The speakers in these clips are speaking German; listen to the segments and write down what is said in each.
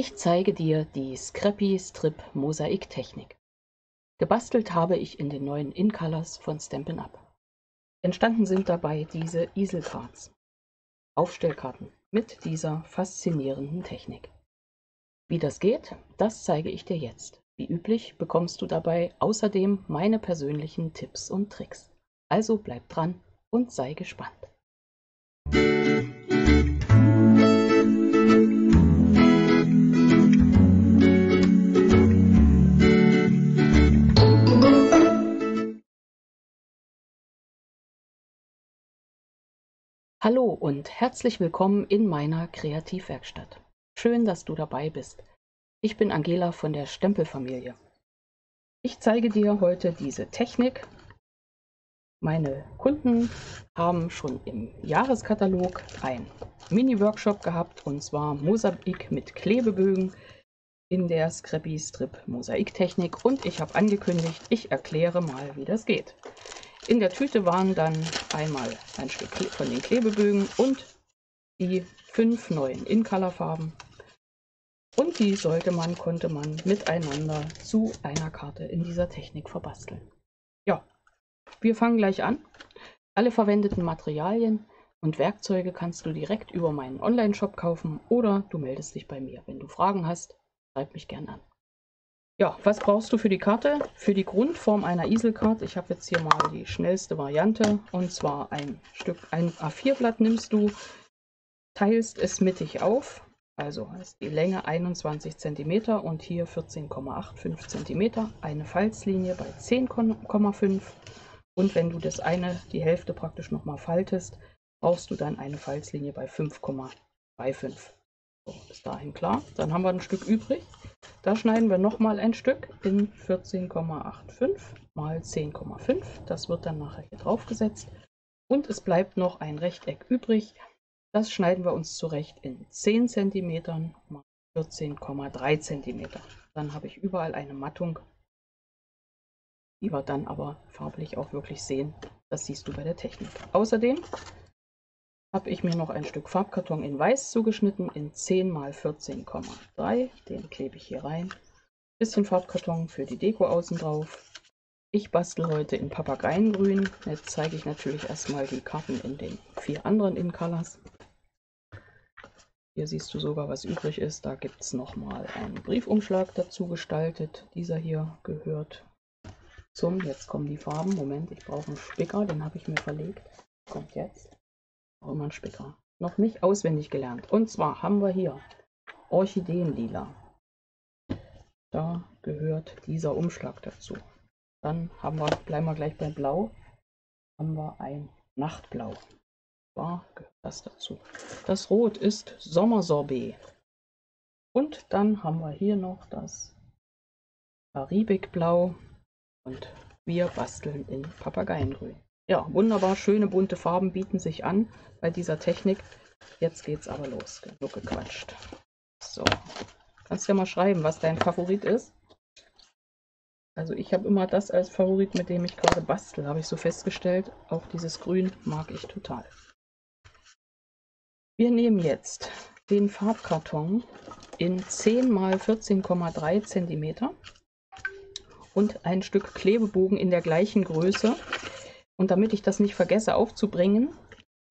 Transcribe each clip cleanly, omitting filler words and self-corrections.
Ich zeige dir die Scrappy Strip Mosaiktechnik. Gebastelt habe ich in den neuen InColors von Stampin' Up. Entstanden sind dabei diese Easel-Cards, Aufstellkarten mit dieser faszinierenden Technik. Wie das geht, das zeige ich dir jetzt. Wie üblich bekommst du dabei außerdem meine persönlichen Tipps und Tricks. Also bleib dran und sei gespannt. Hallo und herzlich willkommen in meiner Kreativwerkstatt. Schön, dass du dabei bist. Ich bin Angela von der Stempelfamilie. Ich zeige dir heute diese Technik. Meine Kunden haben schon im Jahreskatalog einen Mini-Workshop gehabt, und zwar Mosaik mit Klebebögen in der Scrappy Strip Mosaiktechnik, und ich habe angekündigt, ich erkläre mal, wie das geht. In der Tüte waren dann einmal ein Stück von den Klebebögen und die 5 neuen InColor-Farben. Und die konnte man miteinander zu einer Karte in dieser Technik verbasteln. Ja, wir fangen gleich an. Alle verwendeten Materialien und Werkzeuge kannst du direkt über meinen Online-Shop kaufen oder du meldest dich bei mir. Wenn du Fragen hast, schreib mich gern an. Ja, was brauchst du für die Karte? Für die Grundform einer Easel-Card, ich habe jetzt hier mal die schnellste Variante, und zwar ein A4-Blatt nimmst du, teilst es mittig auf, also ist die Länge 21 cm und hier 14,85 cm, eine Falzlinie bei 10,5, und wenn du die Hälfte praktisch nochmal faltest, brauchst du dann eine Falzlinie bei 5,25. So, bis dahin klar. Dann haben wir ein Stück übrig. Da schneiden wir nochmal ein Stück in 14,85 mal 10,5. Das wird dann nachher hier drauf gesetzt. Und es bleibt noch ein Rechteck übrig. Das schneiden wir uns zurecht in 10 cm mal 14,3 cm. Dann habe ich überall eine Mattung, die wir dann aber farblich auch wirklich sehen. Das siehst du bei der Technik. Außerdem habe ich mir noch ein Stück Farbkarton in Weiß zugeschnitten in 10 mal 14,3. Den klebe ich hier rein. Bisschen Farbkarton für die Deko außen drauf. Ich bastel heute in Papageiengrün. Jetzt zeige ich natürlich erstmal die Karten in den 4 anderen InColors. Hier siehst du sogar, was übrig ist. Da gibt es nochmal einen Briefumschlag dazu gestaltet. Dieser hier gehört jetzt kommen die Farben. Moment, ich brauche einen Spicker, den habe ich mir verlegt. Kommt jetzt. Auch immer ein Spicker. Noch nicht auswendig gelernt. Und zwar haben wir hier Orchideenlila. Da gehört dieser Umschlag dazu. Dann bleiben wir gleich bei Blau, haben wir ein Nachtblau. Da gehört das dazu. Das Rot ist Sommersorbet. Und dann haben wir hier noch das Karibikblau, und wir basteln in Papageiengrün. Ja, wunderbar, schöne bunte Farben bieten sich an bei dieser Technik. Jetzt geht's aber los. Genug gequatscht. So, kannst ja mal schreiben, was dein Favorit ist. Also ich habe immer das als Favorit, mit dem ich gerade bastel, habe ich so festgestellt. Auch dieses Grün mag ich total. Wir nehmen jetzt den Farbkarton in 10 mal 14,3 cm und ein Stück Klebebogen in der gleichen Größe. Und damit ich das nicht vergesse aufzubringen,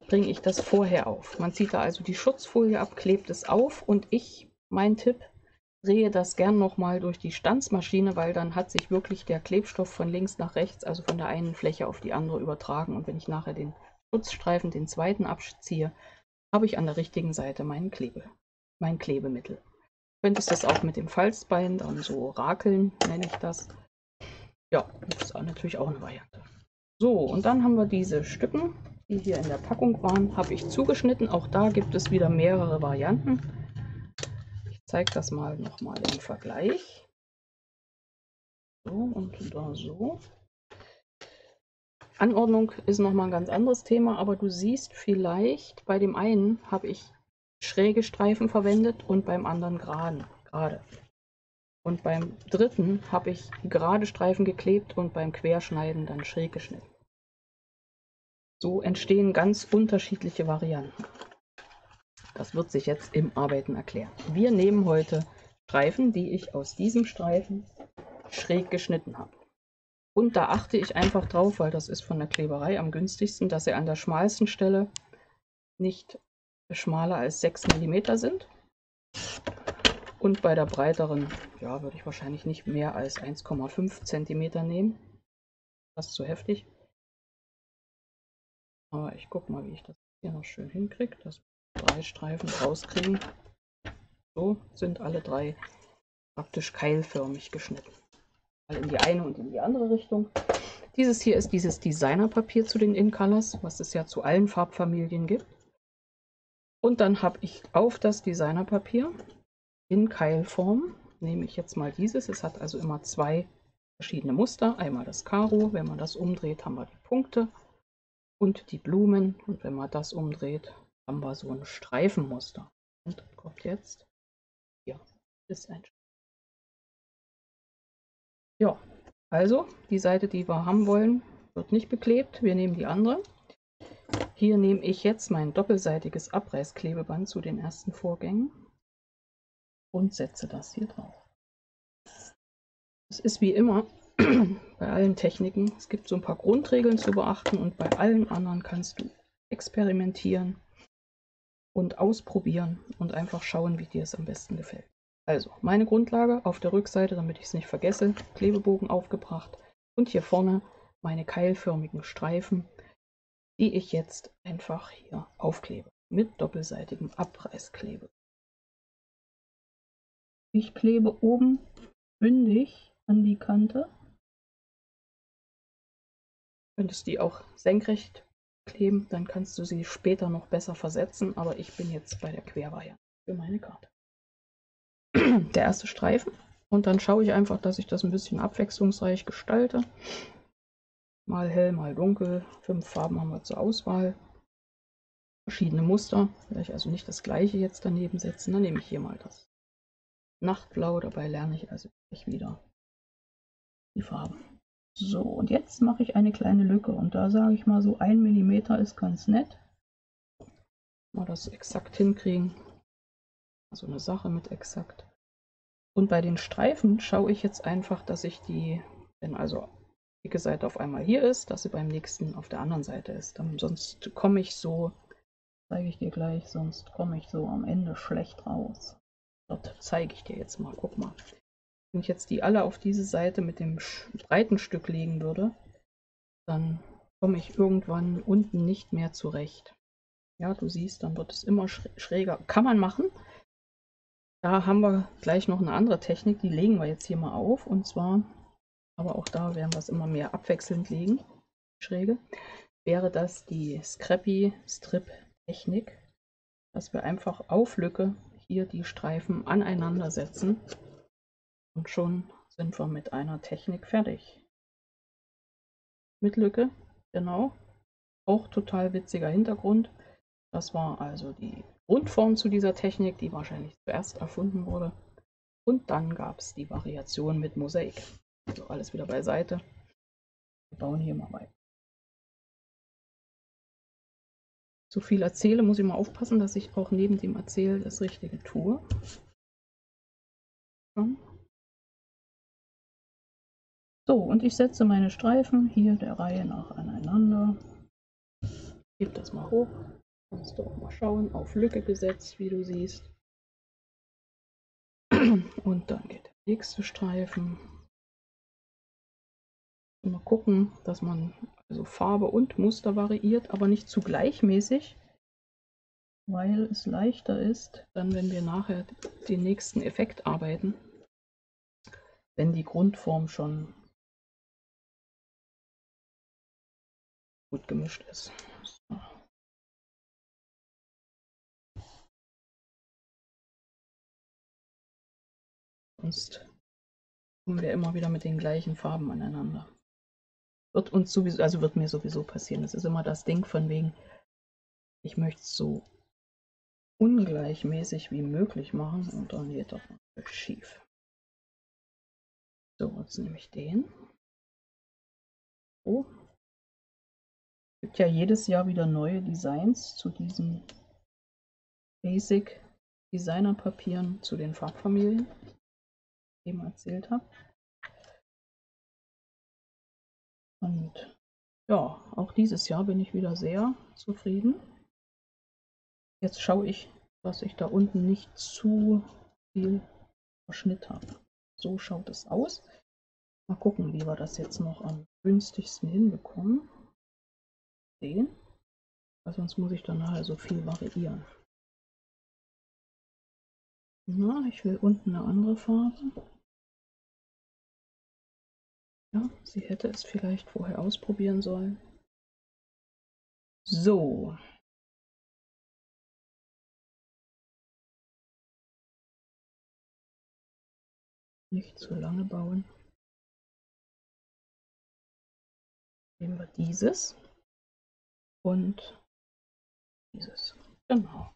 bringe ich das vorher auf. Man zieht da also die Schutzfolie ab, klebt es auf, und mein Tipp, drehe das gern nochmal durch die Stanzmaschine, weil dann hat sich wirklich der Klebstoff von links nach rechts, also von der einen Fläche auf die andere übertragen. Und wenn ich nachher den Schutzstreifen, den zweiten, abziehe, habe ich an der richtigen Seite mein Klebemittel. Du könntest das auch mit dem Falzbein dann so rakeln, nenne ich das. Ja, das ist natürlich auch eine Variante. So, und dann haben wir diese Stücken, die hier in der Packung waren, habe ich zugeschnitten. Auch da gibt es wieder mehrere Varianten. Ich zeige das mal nochmal im Vergleich. So und da so. Anordnung ist nochmal ein ganz anderes Thema, aber du siehst vielleicht, bei dem einen habe ich schräge Streifen verwendet und beim anderen gerade. Und beim dritten habe ich gerade Streifen geklebt und beim Querschneiden dann schräg geschnitten. So entstehen ganz unterschiedliche Varianten. Das wird sich jetzt im Arbeiten erklären. Wir nehmen heute Streifen, die ich aus diesem Streifen schräg geschnitten habe. Und da achte ich einfach drauf, weil das ist von der Kleberei am günstigsten, dass sie an der schmalsten Stelle nicht schmaler als 6 mm sind. Und bei der breiteren, ja, würde ich wahrscheinlich nicht mehr als 1,5 cm nehmen. Das ist zu heftig. Aber ich gucke mal, wie ich das hier noch schön hinkriege, dass wir 3 Streifen rauskriegen. So sind alle 3 praktisch keilförmig geschnitten. Mal in die eine und in die andere Richtung. Dieses hier ist dieses Designerpapier zu den InColors, was es ja zu allen Farbfamilien gibt. Und dann habe ich auf das Designerpapier in Keilform, nehme ich jetzt mal dieses. Es hat also immer 2 verschiedene Muster. Einmal das Karo, wenn man das umdreht, haben wir die Punkte und die Blumen. Und wenn man das umdreht, haben wir so ein Streifenmuster. Und kommt jetzt, hier ist ein. Ja, also die Seite, die wir haben wollen, wird nicht beklebt. Wir nehmen die andere. Hier nehme ich jetzt mein doppelseitiges Abreißklebeband zu den ersten Vorgängen und setze das hier drauf. Es ist wie immer bei allen Techniken, es gibt so ein paar Grundregeln zu beachten und bei allen anderen kannst du experimentieren und ausprobieren und einfach schauen, wie dir es am besten gefällt. Also meine Grundlage auf der Rückseite, damit ich es nicht vergesse, Klebebogen aufgebracht und hier vorne meine keilförmigen Streifen, die ich jetzt einfach hier aufklebe mit doppelseitigem Abreißklebe. Ich klebe oben bündig an die Kante. Könntest die auch senkrecht kleben, dann kannst du sie später noch besser versetzen, aber ich bin jetzt bei der Quervariante für meine Karte. Der erste Streifen und dann schaue ich einfach, dass ich das ein bisschen abwechslungsreich gestalte. Mal hell, mal dunkel. 5 Farben haben wir zur Auswahl. Verschiedene Muster. Werde ich also nicht das gleiche jetzt daneben setzen. Dann nehme ich hier mal das Nachtblau. Dabei lerne ich also gleich wieder die Farben. So, und jetzt mache ich eine kleine Lücke. Und da sage ich mal so 1 mm ist ganz nett. Mal das exakt hinkriegen. Also eine Sache mit exakt. Und bei den Streifen schaue ich jetzt einfach, dass ich die, wenn also die dicke Seite auf einmal hier ist, dass sie beim nächsten auf der anderen Seite ist. Sonst komme ich so, zeige ich dir gleich, sonst komme ich so am Ende schlecht raus. Dort zeige ich dir jetzt mal, guck mal. Wenn ich jetzt die alle auf diese Seite mit dem breiten Stück legen würde, dann komme ich irgendwann unten nicht mehr zurecht. Ja, du siehst, dann wird es immer schräger. Kann man machen. Da haben wir gleich noch eine andere Technik, die legen wir jetzt hier mal auf. Und zwar, aber auch da werden wir es immer mehr abwechselnd legen, schräge, wäre das die Scrappy Strip Technik, dass wir einfach auf Lücke hier die Streifen aneinander setzen und schon sind wir mit einer Technik fertig. Mit Lücke, genau, auch total witziger Hintergrund. Das war also die Grundform zu dieser Technik, die wahrscheinlich zuerst erfunden wurde. Und dann gab es die Variation mit Mosaik. Also alles wieder beiseite. Wir bauen hier mal weiter. Zu viel erzähle, muss ich mal aufpassen, dass ich auch neben dem Erzählen das Richtige tue. So, und ich setze meine Streifen hier der Reihe nach aneinander. Gebe das mal hoch. Kannst du auch mal schauen. Auf Lücke gesetzt, wie du siehst. Und dann geht der nächste Streifen. Mal gucken, dass man also Farbe und Muster variiert, aber nicht zu gleichmäßig, weil es leichter ist, dann wenn wir nachher den nächsten Effekt arbeiten, wenn die Grundform schon gut gemischt ist. So. Sonst kommen wir immer wieder mit den gleichen Farben aneinander. Wird uns sowieso, also wird mir sowieso passieren. Das ist immer das Ding von wegen, ich möchte es so ungleichmäßig wie möglich machen und dann geht das natürlich schief. So, jetzt nehme ich den. Oh. Es gibt ja jedes Jahr wieder neue Designs zu diesen Basic Designer Papieren, zu den Farbfamilien. eben erzählt habe. Und ja, auch dieses Jahr bin ich wieder sehr zufrieden. Jetzt schaue ich, dass ich da unten nicht zu viel Verschnitt habe. So schaut es aus. Mal gucken, wie wir das jetzt noch am günstigsten hinbekommen. Sehen. Weil sonst muss ich dann nachher so viel variieren. Na, ich will unten eine andere Farbe. Ja, sie hätte es vielleicht vorher ausprobieren sollen. So. Nicht zu lange bauen. Nehmen wir dieses und dieses. Genau.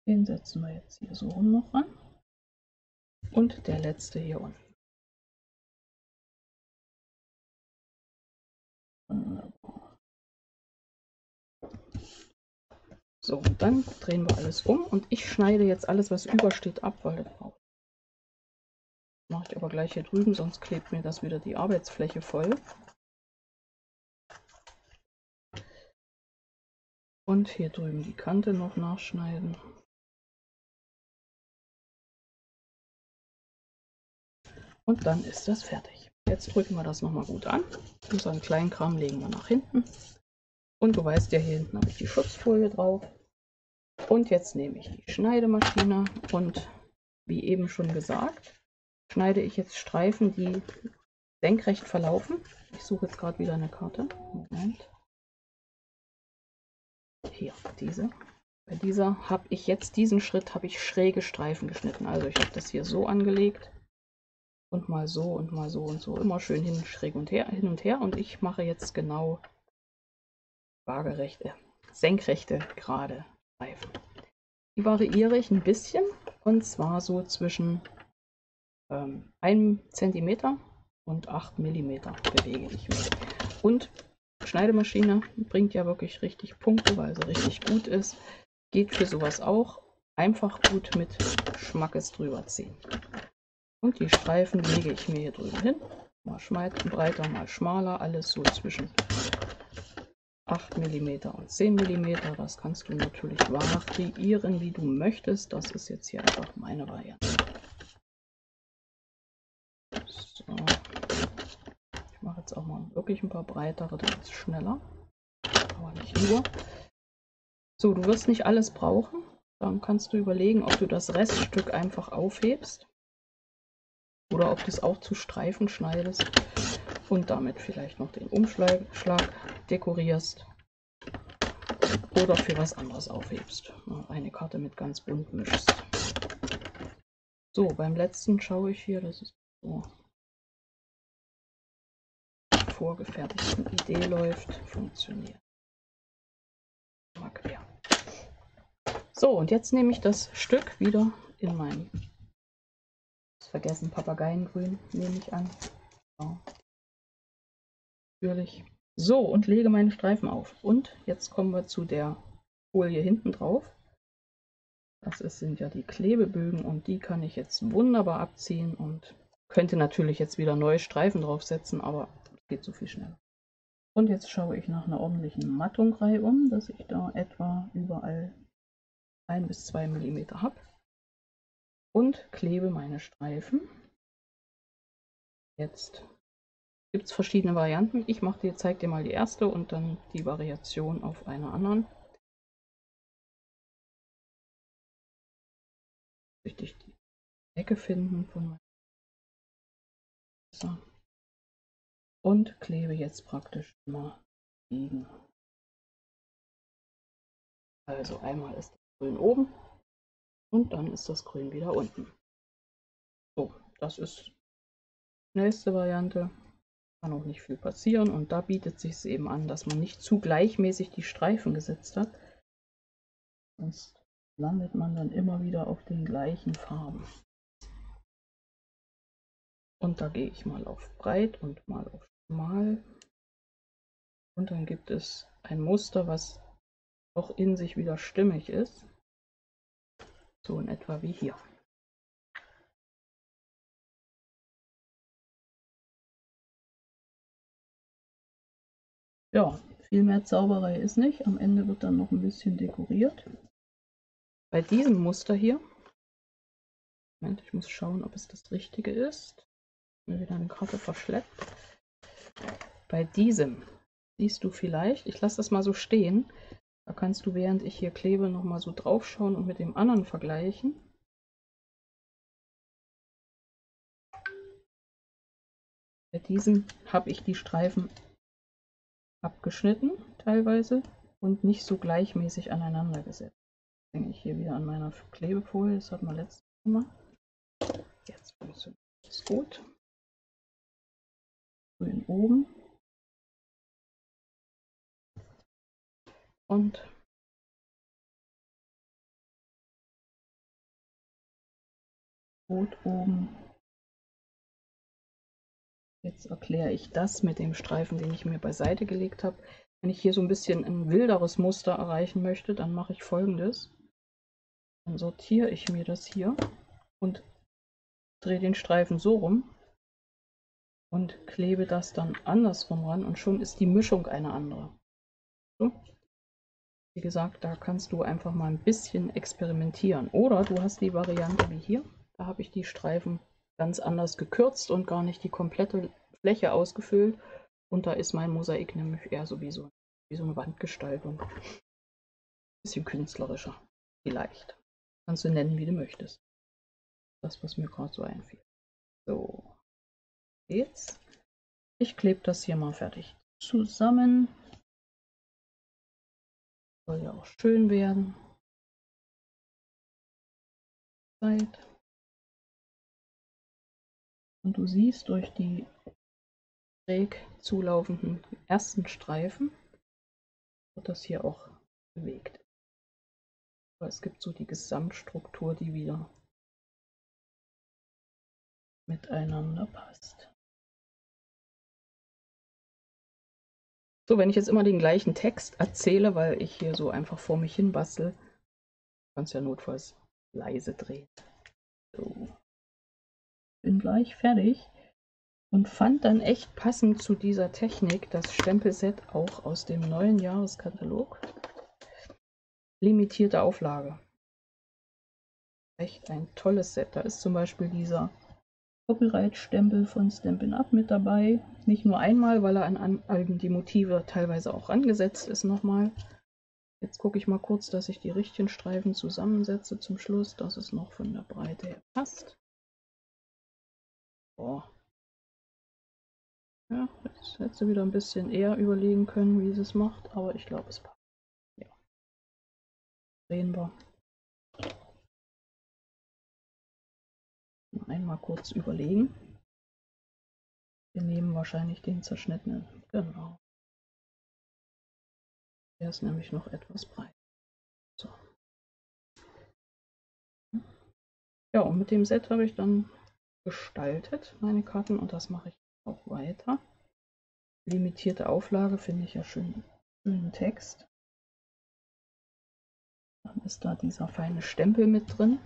Den setzen wir jetzt hier so rum noch an. Und der letzte hier unten. Wunderbar. So, und dann drehen wir alles um und ich schneide jetzt alles, was übersteht, ab, weil das brauche ich. Mache ich aber gleich hier drüben, sonst klebt mir das wieder die Arbeitsfläche voll. Und hier drüben die Kante noch nachschneiden. Und dann ist das fertig. Jetzt drücken wir das nochmal gut an. Unseren Kleinkram legen wir nach hinten. Und du weißt ja, hier hinten habe ich die Schutzfolie drauf. Und jetzt nehme ich die Schneidemaschine und wie eben schon gesagt, schneide ich jetzt Streifen, die senkrecht verlaufen. Ich suche jetzt gerade wieder eine Karte. Moment. Hier, diese. Bei dieser habe ich jetzt diesen Schritt, habe ich schräge Streifen geschnitten. Also ich habe das hier so angelegt und mal so und mal so und so. Immer schön hin, schräg und her, hin und her. Und ich mache jetzt genau waagerechte, senkrechte, gerade Streifen. Die variiere ich ein bisschen und zwar so zwischen 1 cm und 8 mm bewege ich mich. Und Schneidemaschine bringt ja wirklich richtig Punkte, weil sie richtig gut ist. Geht für sowas auch. Einfach gut mit Schmackes drüber ziehen. Und die Streifen lege ich mir hier drüben hin. Mal breiter, mal schmaler. Alles so zwischen 8 mm und 10 mm. Das kannst du natürlich variieren, wie du möchtest. Das ist jetzt hier einfach meine Variante. So. Ich mache jetzt auch mal wirklich ein paar breitere, das ist schneller. Aber nicht nur. So, du wirst nicht alles brauchen. Dann kannst du überlegen, ob du das Reststück einfach aufhebst oder ob du es auch zu Streifen schneidest und damit vielleicht noch den Umschlag dekorierst oder für was anderes aufhebst. Eine Karte mit ganz bunt mischst. So, beim letzten schaue ich hier, dass es so vorgefertigten Idee läuft, funktioniert. Mal quer. So, und jetzt nehme ich das Stück wieder in mein vergessen Papageiengrün, nehme ich an. So. Natürlich. So, und lege meine Streifen auf. Und jetzt kommen wir zu der Folie hinten drauf. Sind ja die Klebebögen und die kann ich jetzt wunderbar abziehen und könnte natürlich jetzt wieder neue Streifen draufsetzen, aber es geht so viel schneller. Und jetzt schaue ich nach einer ordentlichen Mattung reihum, dass ich da etwa überall 1 bis 2 mm habe. Und klebe meine Streifen. Jetzt gibt es verschiedene Varianten. Ich zeige dir mal die erste und dann die Variation auf einer anderen. Richtig die Ecke finden von meinem Messer. Und klebe jetzt praktisch immer gegen. Also einmal ist das Grün oben und dann ist das Grün wieder unten. So, das ist die schnellste Variante. Kann auch nicht viel passieren und da bietet sich es eben an, dass man nicht zu gleichmäßig die Streifen gesetzt hat. Sonst landet man dann immer wieder auf den gleichen Farben. Und da gehe ich mal auf breit und mal auf schmal. Und dann gibt es ein Muster, was auch in sich wieder stimmig ist. So in etwa wie hier. Ja, viel mehr Zauberei ist nicht. Am Ende wird dann noch ein bisschen dekoriert. Bei diesem Muster hier, Moment, ich muss schauen, ob es das Richtige ist. Mir wieder eine Karte verschleppt. Bei diesem siehst du vielleicht, ich lasse das mal so stehen, da kannst du, während ich hier klebe, nochmal so drauf schauen und mit dem anderen vergleichen. Bei diesem habe ich die Streifen abgeschnitten teilweise und nicht so gleichmäßig aneinander gesetzt. Hänge ich hier wieder an meiner Klebefolie, das hatten wir letztes Mal. Jetzt funktioniert es gut. Grün oben und rot oben. Jetzt erkläre ich das mit dem Streifen, den ich mir beiseite gelegt habe. Wenn ich hier so ein bisschen ein wilderes Muster erreichen möchte, dann mache ich Folgendes. Dann sortiere ich mir das hier und drehe den Streifen so rum und klebe das dann andersrum ran und schon ist die Mischung eine andere. So. Wie gesagt, da kannst du einfach mal ein bisschen experimentieren. Oder du hast die Variante wie hier. Da habe ich die Streifen ganz anders gekürzt und gar nicht die komplette Fläche ausgefüllt. Und da ist mein Mosaik nämlich eher so wie so eine Wandgestaltung. Bisschen künstlerischer, vielleicht. Kannst du nennen, wie du möchtest. Das, was mir gerade so einfiel. So, jetzt. Ich klebe das hier mal fertig zusammen. Soll ja auch schön werden. Und du siehst durch die schräg zulaufenden ersten Streifen wird das hier auch bewegt. Aber es gibt so die Gesamtstruktur, die wieder miteinander passt. So, wenn ich jetzt immer den gleichen Text erzähle, weil ich hier so einfach vor mich hin bastel, kannst du ja notfalls leise drehen. So. Bin gleich fertig und fand dann echt passend zu dieser Technik das Stempelset auch aus dem neuen Jahreskatalog. Limitierte Auflage. Echt ein tolles Set. Da ist zum Beispiel dieser Copyright-Stempel von Stampin' Up mit dabei. Nicht nur einmal, weil er an die Motive teilweise auch angesetzt ist nochmal. Jetzt gucke ich mal kurz, dass ich die richtigen Streifen zusammensetze zum Schluss, dass es noch von der Breite her passt. Boah. Ja, jetzt hätte sie wieder ein bisschen eher überlegen können, wie sie es macht, aber ich glaube, es passt. Ja. Drehen wir. Einmal kurz überlegen. Wir nehmen wahrscheinlich den zerschnittenen. Genau. Der ist nämlich noch etwas breit. So. Ja, und mit dem Set habe ich dann gestaltet, meine Karten, und das mache ich auch weiter. Limitierte Auflage finde ich ja schönen Text. Dann ist da dieser feine Stempel mit drin.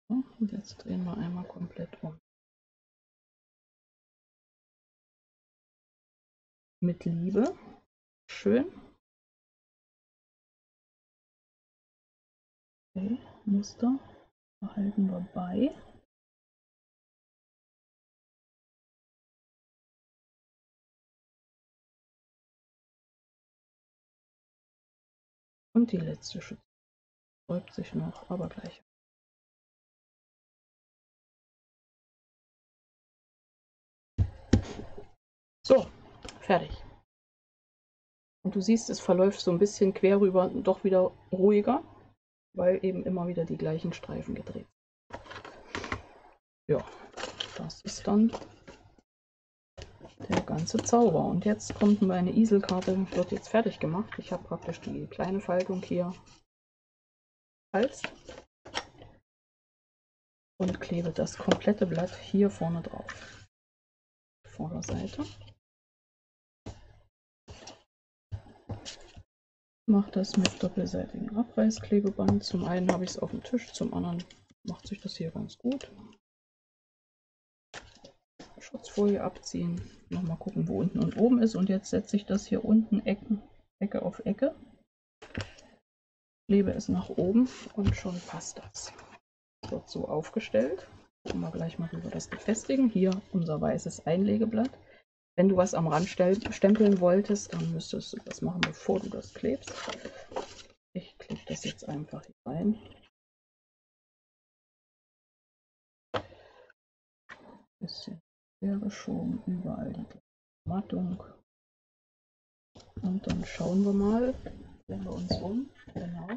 So, und jetzt drehen wir einmal komplett um. Mit Liebe. Schön. Okay, Muster behalten wir bei. Und die letzte Schütze sträubt sich noch, aber gleich. So, fertig. Und du siehst, es verläuft so ein bisschen quer rüber, doch wieder ruhiger, weil eben immer wieder die gleichen Streifen gedreht sind. Ja, das ist dann der ganze Zauber. Und jetzt kommt meine Easelkarte, wird jetzt fertig gemacht. Ich habe praktisch die kleine Faltung hier Hals und klebe das komplette Blatt hier vorne drauf. Vorderseite. Mache das mit doppelseitigem Abreißklebeband. Zum einen habe ich es auf dem Tisch, zum anderen macht sich das hier ganz gut. Schutzfolie abziehen, nochmal gucken, wo unten und oben ist. Und jetzt setze ich das hier unten Ecke auf Ecke, klebe es nach oben und schon passt das. Wird so aufgestellt. Gucken wir gleich mal, wie wir das befestigen. Hier unser weißes Einlegeblatt. Wenn du was am Rand stempeln wolltest, dann müsstest du das machen, bevor du das klebst. Ich klebe das jetzt einfach hier rein. Bisschen hergeschoben, überall die Mattung. Und dann schauen wir mal, drehen wir uns um. Genau.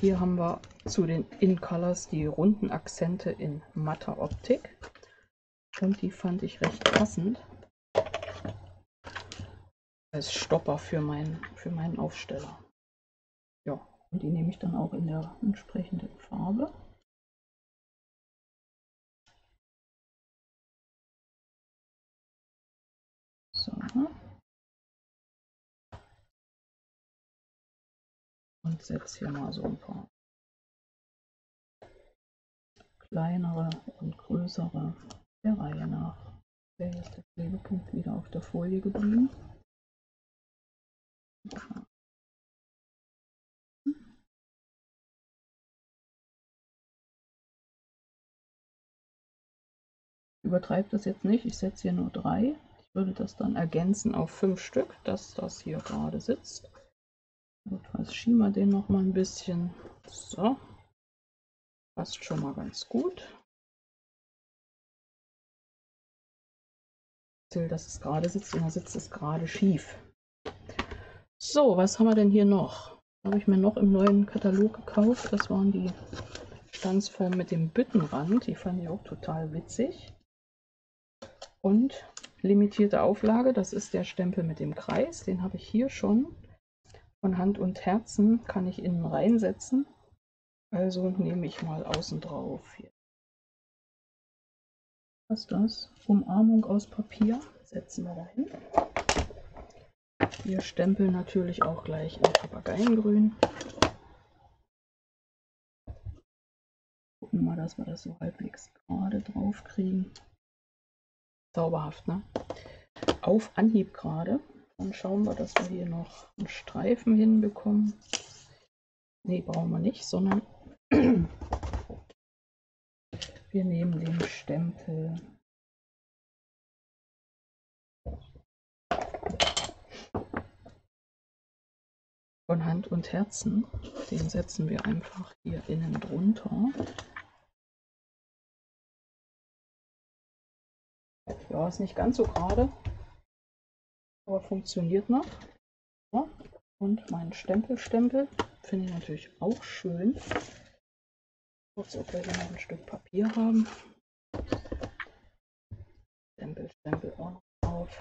Hier haben wir zu den In-Colors die runden Akzente in matter Optik. Und die fand ich recht passend als Stopper für meinen Aufsteller. Ja, und die nehme ich dann auch in der entsprechenden Farbe. So. Und setze hier mal so ein paar kleinere und größere der Reihe nach. Der hier ist der Klebepunkt wieder auf der Folie geblieben. Übertreibe das jetzt nicht, ich setze hier nur 3. Ich würde das dann ergänzen auf 5 Stück, dass das hier gerade sitzt. Notfalls schieben wir den noch mal ein bisschen. So, passt schon mal ganz gut. Dass es gerade sitzt und da sitzt es gerade schief. So, was haben wir denn hier noch? Habe ich mir noch im neuen Katalog gekauft. Das waren die Stanzformen mit dem Büttenrand. Die fand ich auch total witzig. Und limitierte Auflage, das ist der Stempel mit dem Kreis. Den habe ich hier schon. Von Hand und Herzen kann ich innen reinsetzen. Also nehme ich mal außen drauf. Hier. Was ist das? Umarmung aus Papier. Setzen wir dahin. Wir stempeln natürlich auch gleich in Papageiengrün. Gucken mal, dass wir das so halbwegs gerade drauf kriegen. Zauberhaft, ne? Auf Anhieb gerade. Dann schauen wir, dass wir hier noch einen Streifen hinbekommen. Ne, brauchen wir nicht, sondern wir nehmen den Stempel von Hand und Herzen. Den setzen wir einfach hier innen drunter. Ja, ist nicht ganz so gerade, aber funktioniert noch. So. Und mein Stempel finde ich natürlich auch schön. Kurz, ob wir hier noch ein Stück Papier haben. Stempel auch noch drauf.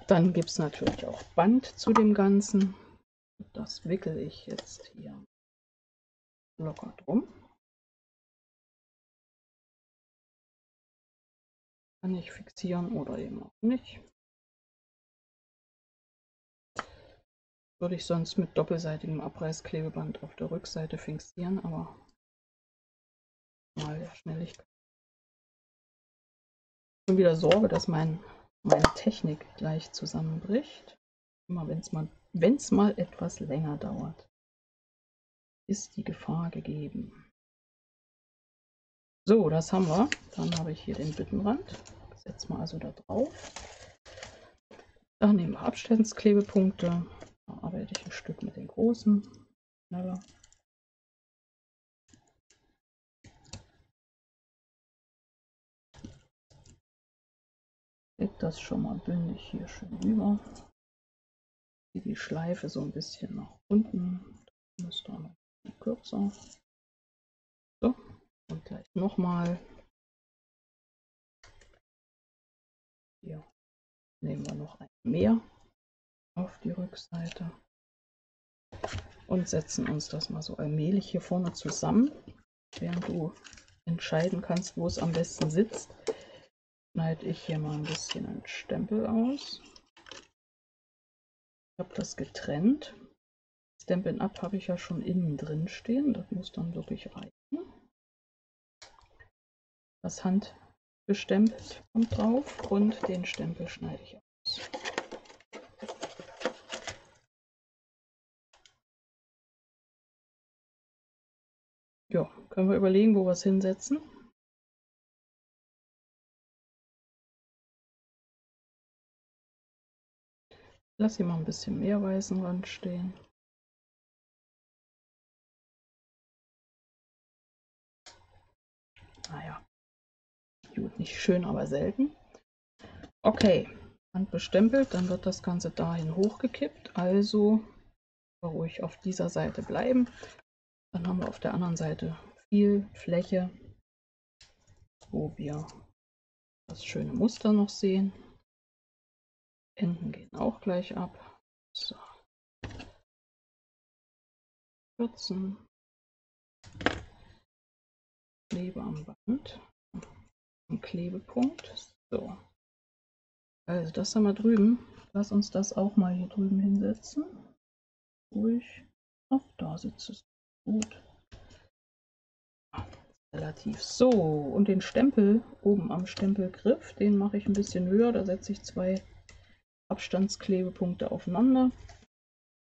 Dann gibt es natürlich auch Band zu dem Ganzen. Das wickel ich jetzt hier locker drum. Kann ich fixieren oder eben auch nicht. Würde ich sonst mit doppelseitigem Abreißklebeband auf der Rückseite fixieren, aber mal der Schnelligkeit. Schon wieder Sorge, dass meine Technik gleich zusammenbricht. Immer wenn es mal etwas länger dauert, ist die Gefahr gegeben. So, das haben wir. Dann habe ich hier den Büttenrand. Setzen wir also da drauf. Dann nehmen wir Abstandsklebepunkte. Da arbeite ich ein Stück mit den großen. Schneller. Leg das schon mal bündig hier schön rüber. Die Schleife so ein bisschen nach unten. Das müsste auch noch ein bisschen kürzer. So, und gleich nochmal. Hier nehmen wir noch ein mehr auf die Rückseite und setzen uns das mal so allmählich hier vorne zusammen, während du entscheiden kannst, wo es am besten sitzt. Schneide ich hier mal ein bisschen einen Stempel aus. Ich habe das getrennt. Stampin' Up habe ich ja schon innen drin stehen. Das muss dann wirklich reichen. Das handgestempelt kommt drauf und den Stempel schneide ich aus. Ja, können wir überlegen, wo wir es hinsetzen. Lass hier mal ein bisschen mehr weißen Rand stehen. Naja, gut, nicht schön, aber selten. Okay, Rand bestempelt, dann wird das Ganze dahin hochgekippt. Also ruhig auf dieser Seite bleiben. Dann haben wir auf der anderen Seite viel Fläche, wo wir das schöne Muster noch sehen. Enden gehen auch gleich ab. So. Kürzen. Klebe am Band. Ein Klebepunkt. So. Also das haben wir drüben. Lass uns das auch mal hier drüben hinsetzen. Ruhig. Ach, da sitzt es. Gut. Relativ. So, und den Stempel oben am Stempelgriff, den mache ich ein bisschen höher. Da setze ich 2 Abstandsklebepunkte aufeinander.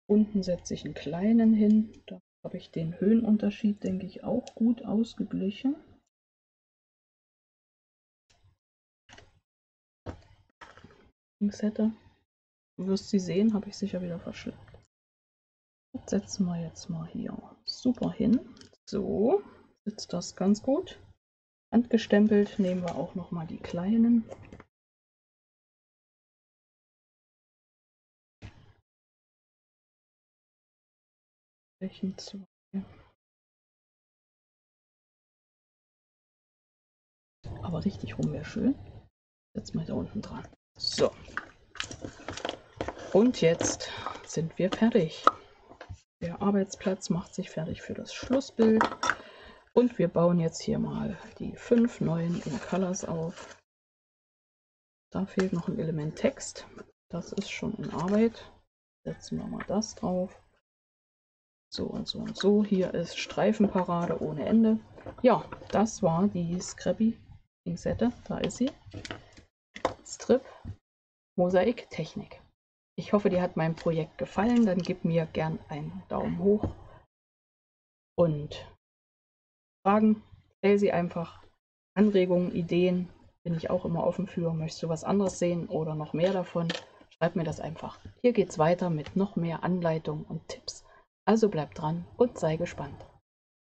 Unten setze ich einen kleinen hin. Da habe ich den Höhenunterschied, denke ich, auch gut ausgeglichen. Pinzette. Du wirst sie sehen, habe ich sicher wieder verschleppt. Das setzen wir jetzt mal hier super hin. So, sitzt das ganz gut. Handgestempelt nehmen wir auch noch mal die kleinen. Welchen zwei? Aber richtig rum wäre schön. Jetzt mal da unten dran. So. Und jetzt sind wir fertig. Der Arbeitsplatz macht sich fertig für das Schlussbild. Und wir bauen jetzt hier mal die 5 neuen in Colors auf. Da fehlt noch ein Element Text. Das ist schon in Arbeit. Setzen wir mal das drauf. So und so und so. Hier ist Streifenparade ohne Ende. Ja, das war die Scrappy Pinzette. Da ist sie. Strip Mosaik Technik. Ich hoffe, dir hat mein Projekt gefallen. Dann gib mir gern einen Daumen hoch. Und Fragen, stell sie einfach. Anregungen, Ideen bin ich auch immer offen für. Möchtest du was anderes sehen oder noch mehr davon? Schreib mir das einfach. Hier geht es weiter mit noch mehr Anleitungen und Tipps. Also bleib dran und sei gespannt.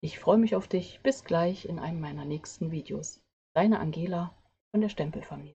Ich freue mich auf dich. Bis gleich in einem meiner nächsten Videos. Deine Angela von der Stempelfamilie.